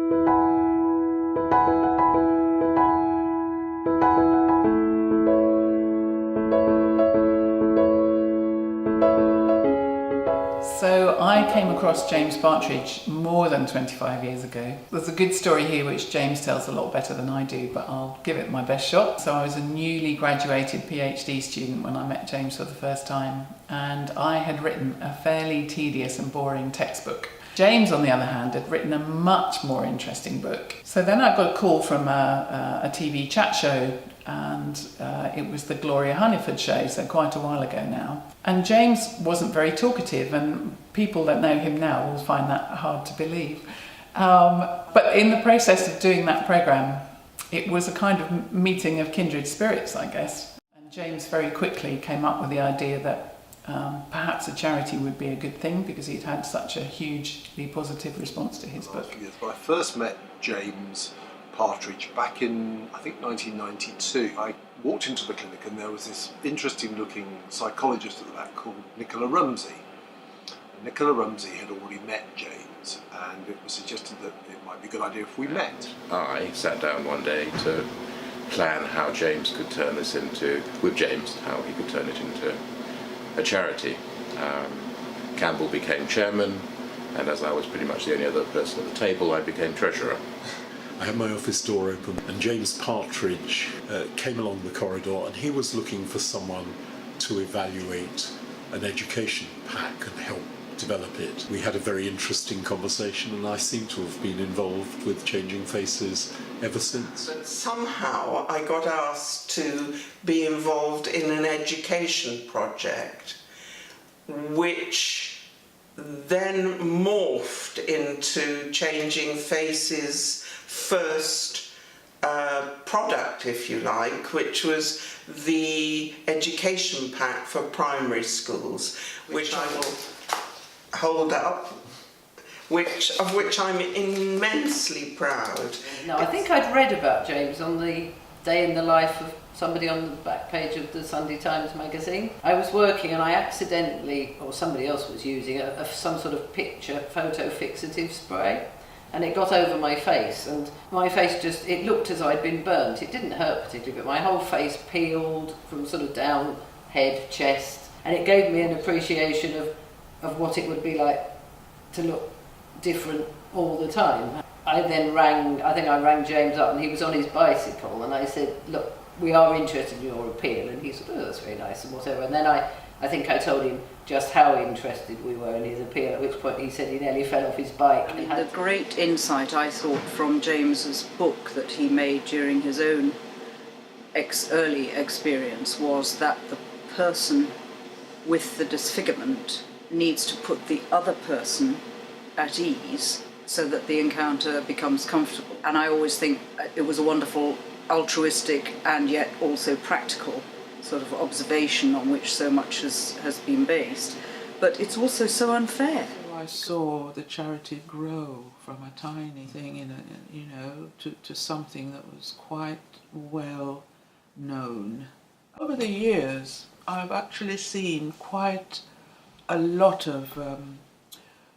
So I came across James Partridge more than 25 years ago. There's a good story here which James tells a lot better than I do, but I'll give it my best shot. So I was a newly graduated PhD student when I met James for the first time, and I had written a fairly tedious and boring textbook. James, on the other hand, had written a much more interesting book. So then I got a call from a TV chat show, and it was the Gloria Hunniford show, so quite a while ago now. And James wasn't very talkative, and people that know him now will find that hard to believe. But in the process of doing that programme, it was a kind of meeting of kindred spirits, I guess. And James very quickly came up with the idea that perhaps a charity would be a good thing, because he'd had such a hugely positive response to his book. Yes, I first met James Partridge back in, I think, 1992. I walked into the clinic and there was this interesting looking psychologist at the back called Nicola Rumsey. Nicola Rumsey had already met James, and it was suggested that it might be a good idea if we met. I sat down one day to plan how James could turn this into, with James, how he could turn it into a charity. Campbell became chairman, and as I was pretty much the only other person at the table, I became treasurer. I had my office door open and James Partridge came along the corridor, and he was looking for someone to evaluate an education pack and help develop it. We had a very interesting conversation, and I seem to have been involved with Changing Faces ever since. Somehow I got asked to be involved in an education project, which then morphed into Changing Faces' first product, if you like, which was the education pack for primary schools, which I will hold up, of which I'm immensely proud. No, I think I'd read about James on the day in the life of somebody on the back page of the Sunday Times magazine. I was working and I accidentally, or somebody else was using some sort of photo fixative spray, and it got over my face, and my face just, it looked as though I'd been burnt. It didn't hurt particularly, but my whole face peeled from sort of down, head, chest, and it gave me an appreciation of what it would be like to look different all the time. I rang James up, and he was on his bicycle, and I said, look, we are interested in your appeal, and he said, oh, that's very nice and whatever. And then I think I told him just how interested we were in his appeal, at which point he said he nearly fell off his bike. The great insight I thought from James's book that he made during his own early experience was that the person with the disfigurement needs to put the other person at ease so that the encounter becomes comfortable. And I always think it was a wonderful altruistic and yet also practical sort of observation on which so much has been based. But it's also so unfair. I saw the charity grow from a tiny thing, to something that was quite well known. Over the years, I've actually seen quite a lot of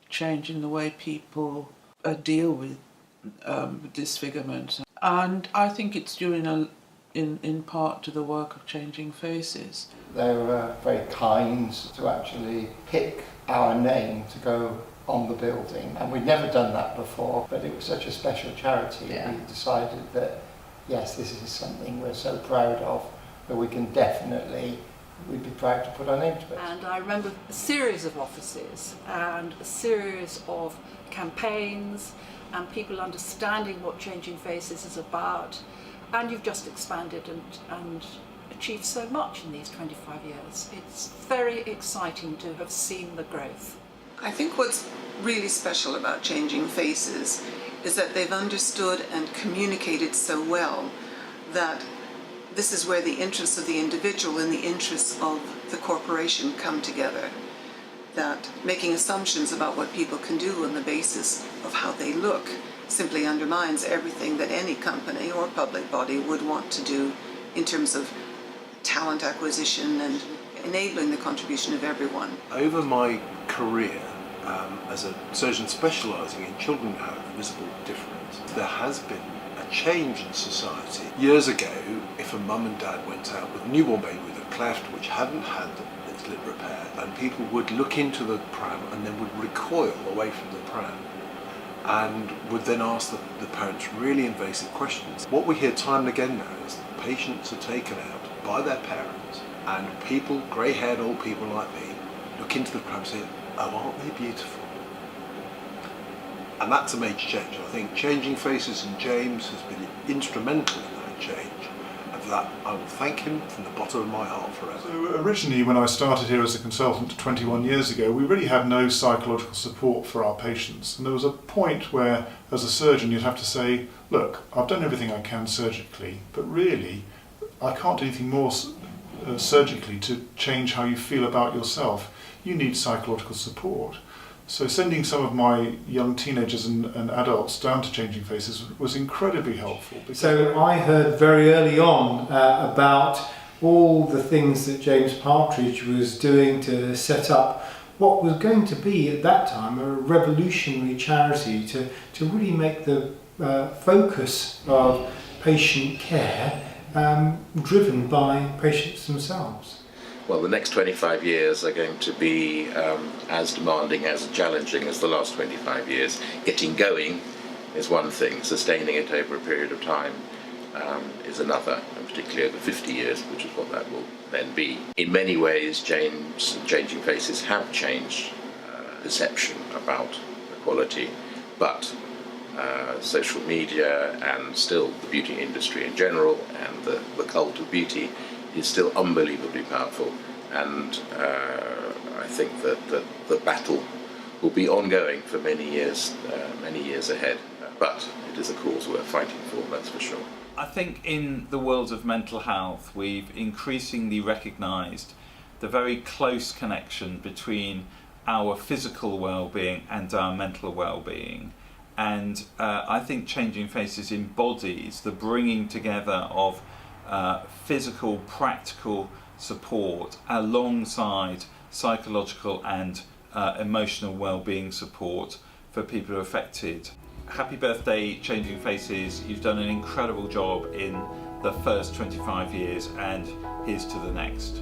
change in the way people deal with disfigurement, and I think it's due in part to the work of Changing Faces. They were very kind to actually pick our name to go on the building, and we'd never done that before, but it was such a special charity. Yeah. We decided that yes, this is something we're so proud of that we'd be proud to put our name to it. And I remember a series of offices and a series of campaigns and people understanding what Changing Faces is about, and you've just expanded and achieved so much in these 25 years. It's very exciting to have seen the growth. I think what's really special about Changing Faces is that they've understood and communicated so well that this is where the interests of the individual and the interests of the corporation come together. That making assumptions about what people can do on the basis of how they look simply undermines everything that any company or public body would want to do in terms of talent acquisition and enabling the contribution of everyone. Over my career, as a surgeon specialising in children who have visible difference, there has been a change in society. Years ago, if a mum and dad went out with a newborn baby with a cleft which hadn't had its lip repaired, and people would look into the pram and then would recoil away from the pram and would then ask the parents really invasive questions. What we hear time and again now is that patients are taken out by their parents, and people, grey-haired old people like me, look into the pram and say, oh, aren't they beautiful? And that's a major change. I think Changing Faces and James has been instrumental in that change. And for that, I will thank him from the bottom of my heart forever. So originally, when I started here as a consultant 21 years ago, we really had no psychological support for our patients. And there was a point where, as a surgeon, you'd have to say, look, I've done everything I can surgically, but really, I can't do anything more surgically to change how you feel about yourself. You need psychological support. So sending some of my young teenagers and adults down to Changing Faces was incredibly helpful. So I heard very early on about all the things that James Partridge was doing to set up what was going to be at that time a revolutionary charity to really make the focus of patient care driven by patients themselves. Well, the next 25 years are going to be as demanding, as challenging as the last 25 years. Getting going is one thing, sustaining it over a period of time is another, and particularly over 50 years, which is what that will then be. In many ways, Changing Faces have changed perception about equality, but social media and still the beauty industry in general and the cult of beauty is still unbelievably powerful, and I think that the battle will be ongoing for many years ahead, but it is a cause worth fighting for, that's for sure. I think in the world of mental health we've increasingly recognised the very close connection between our physical well-being and our mental well-being, and I think Changing Faces embodies the bringing together of physical, practical support alongside psychological and emotional well-being support for people who are affected. Happy birthday, Changing Faces. You've done an incredible job in the first 25 years, and here's to the next.